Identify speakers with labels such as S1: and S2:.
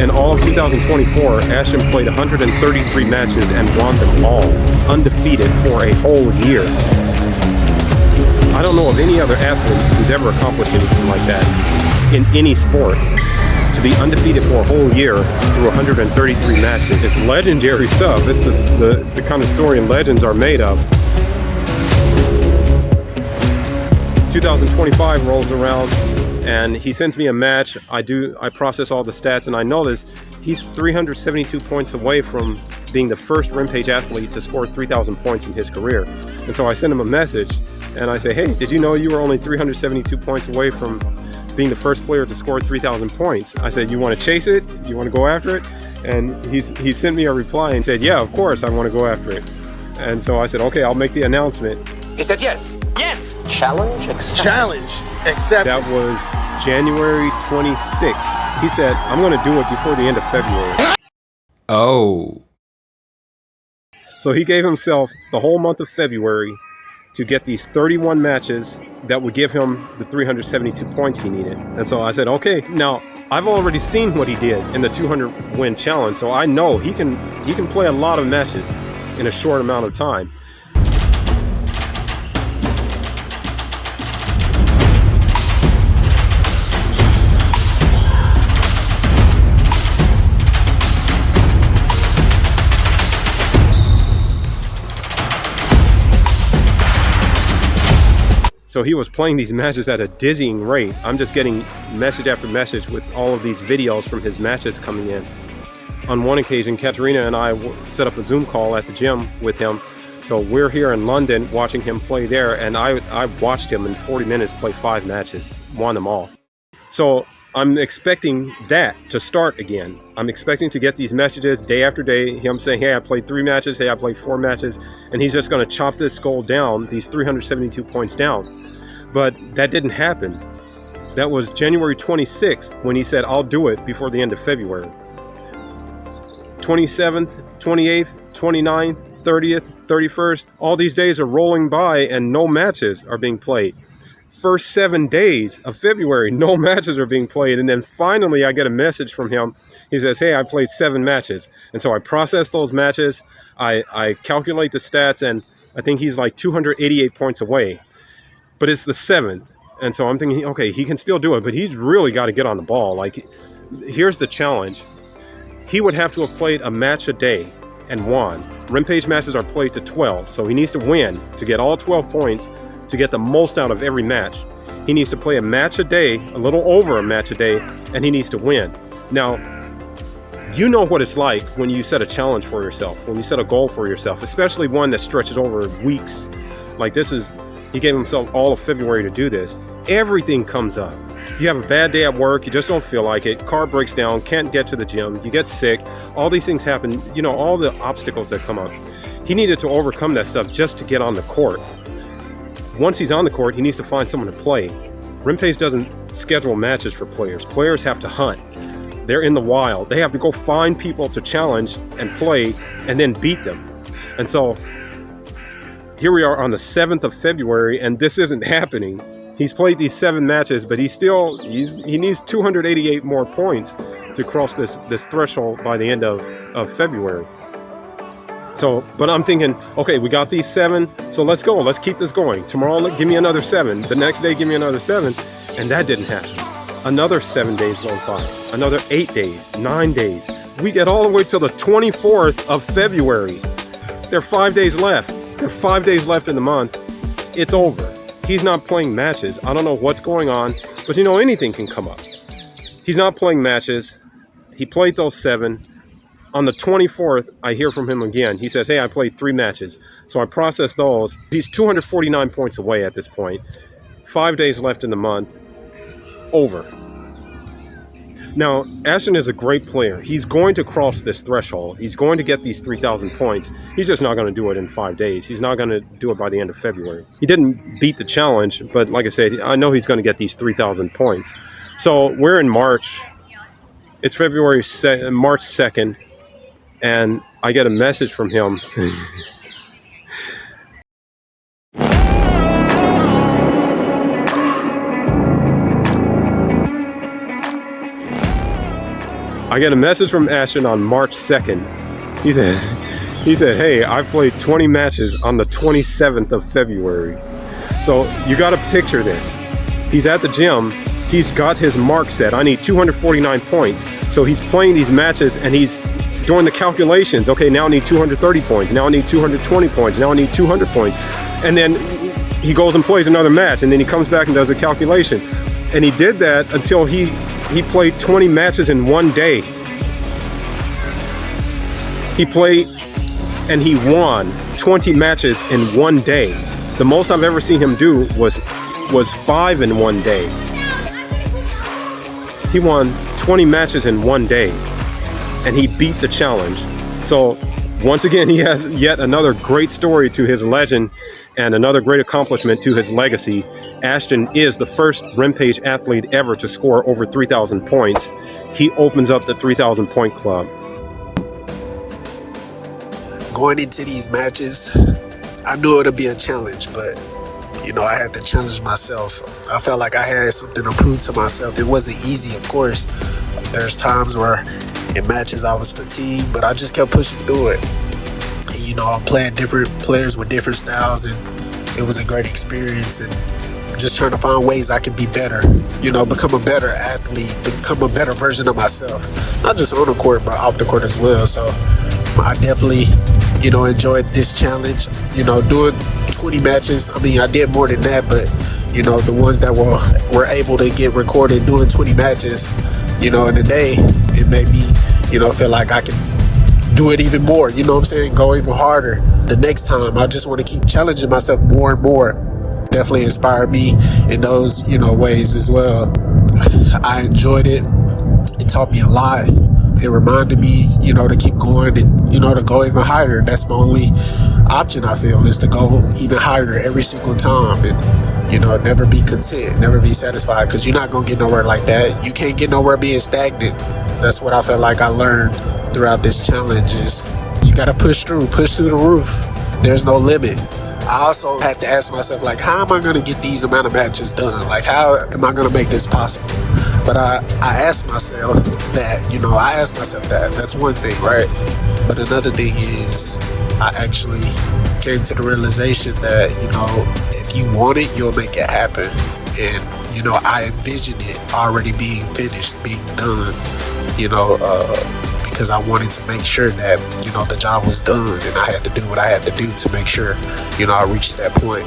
S1: In all of 2024, Ashton played 133 matches and won them all, undefeated for a whole year. I don't know of any other athlete who's ever accomplished anything like that in any sport. To be undefeated for a whole year through 133 matches. It's legendary stuff. It's the kind of story legends are made of. 2025 rolls around and he sends me a match. I process all the stats and I notice he's 372 points away from being the first Rimpage athlete to score 3,000 points in his career. And so I send him a message and I say, hey, did you know you were only 372 points away from being the first player to score 3,000 points? I said, you want to chase it? You want to go after it? And he sent me a reply and said, yeah, of course I want to go after it. And so I said, okay, I'll make the announcement.
S2: He said, yes. Yes. Challenge accepted.
S3: Challenge accepted.
S1: That was January 26th. He said, I'm going to do it before the end of February.
S4: Oh.
S1: So he gave himself the whole month of February to get these 31 matches that would give him the 372 points he needed. And so I said, okay, now I've already seen what he did in the 200 win challenge, so I know he can play a lot of matches in a short amount of time. So he was playing these matches at a dizzying rate. I'm just getting message after message with all of these videos from his matches coming in. On one occasion, Katerina and I set up a Zoom call at the gym with him. So we're here in London watching him play there, and I watched him in 40 minutes play 5 matches, won them all. So I'm expecting that to start again. I'm expecting to get these messages day after day, him saying, hey, I played 3 matches, hey, I played 4 matches, and he's just going to chop this goal down, these 372 points down. But that didn't happen. That was January 26th when he said, I'll do it before the end of February. 27th, 28th, 29th, 30th, 31st, all these days are rolling by and no matches are being played. First 7 days of February, no matches are being played. And then finally I get a message from him. He says, hey, I played 7 matches. And so I process those matches. I calculate the stats, and I think he's like 288 points away. But it's the 7th. And so I'm thinking, okay, he can still do it, but he's really got to get on the ball. Like, here's the challenge. He would have to have played a match a day and won. Rimpage matches are played to 12, so he needs to win to get all 12 points to get the most out of every match. He needs to play a match a day, a little over a match a day, and he needs to win. Now, you know what it's like when you set a challenge for yourself, when you set a goal for yourself, especially one that stretches over weeks. Like this is, he gave himself all of February to do this. Everything comes up. You have a bad day at work, you just don't feel like it, car breaks down, can't get to the gym, you get sick, all these things happen, you know, all the obstacles that come up. He needed to overcome that stuff just to get on the court. Once he's on the court, he needs to find someone to play. Rimpage doesn't schedule matches for players. Players have to hunt. They're in the wild. They have to go find people to challenge and play and then beat them. And so here we are on the 7th of February, and this isn't happening. He's played these 7 matches, but he needs 288 more points to cross this threshold by the end of February. So, but I'm thinking, okay, we got these 7, so let's go. Let's keep this going. Tomorrow, give me another 7. The next day, give me another 7. And that didn't happen. Another 7 days goes by. Another 8 days, 9 days. We get all the way till the 24th of February. There are 5 days left. There are 5 days left in the month. It's over. He's not playing matches. I don't know what's going on, but you know, anything can come up. He's not playing matches. He played those 7. On the 24th, I hear from him again. He says, hey, I played 3 matches. So I process those. He's 249 points away at this point. 5 days left in the month. Over. Now, Ashton is a great player. He's going to cross this threshold. He's going to get these 3,000 points. He's just not going to do it in 5 days. He's not going to do it by the end of February. He didn't beat the challenge, but like I said, I know he's going to get these 3,000 points. So we're in March. It's March 2nd. And I get a message from him. I get a message from Ashton on March 2nd. He said, hey, I played 20 matches on the 27th of February. So you got to picture this. He's at the gym. He's got his mark set. I need 249 points. So he's playing these matches and he's doing the calculations. Okay, now I need 230 points. Now I need 220 points. Now I need 200 points. And then he goes and plays another match. And then he comes back and does a calculation. And he did that until he played 20 matches in one day. He played and he won 20 matches in one day. The most I've ever seen him do was 5 in one day. He won 20 matches in one day and he beat the challenge. So once again, he has yet another great story to his legend and another great accomplishment to his legacy. Ashton is the first Rimpage athlete ever to score over 3,000 points. He opens up the 3,000 point club.
S3: Going into these matches, I knew it would be a challenge, but you know, I had to challenge myself. I felt like I had something to prove to myself. It wasn't easy, of course. There's times where in matches I was fatigued, but I just kept pushing through it. And, you know, I'm playing different players with different styles, and it was a great experience. And just trying to find ways I could be better, you know, become a better athlete, become a better version of myself, not just on the court, but off the court as well. So I definitely, you know, enjoyed this challenge, you know, doing 20 matches. I mean, I did more than that, but, you know, the ones that were able to get recorded doing 20 matches, you know, in a day, it made me, you know, feel like I can do it even more, you know what I'm saying, go even harder the next time. I just want to keep challenging myself more and more. Definitely inspired me in those, you know, ways as well. I enjoyed it. It taught me a lot. It reminded me, you know, to keep going and, you know, to go even higher. That's my only option, I feel, is to go even higher every single time and, you know, never be content, never be satisfied, because you're not going to get nowhere like that. You can't get nowhere being stagnant. That's what I felt like I learned throughout this challenge is you got to push through the roof. There's no limit. I also had to ask myself, like, how am I going to get these amount of matches done? Like, how am I going to make this possible? But I asked myself that, you know, that's one thing, right? But another thing is I actually came to the realization that, you know, if you want it, you'll make it happen. And, you know, I envisioned it already being finished, being done, you know, because I wanted to make sure that, you know, the job was done and I had to do what I had to do to make sure, you know, I reached that point.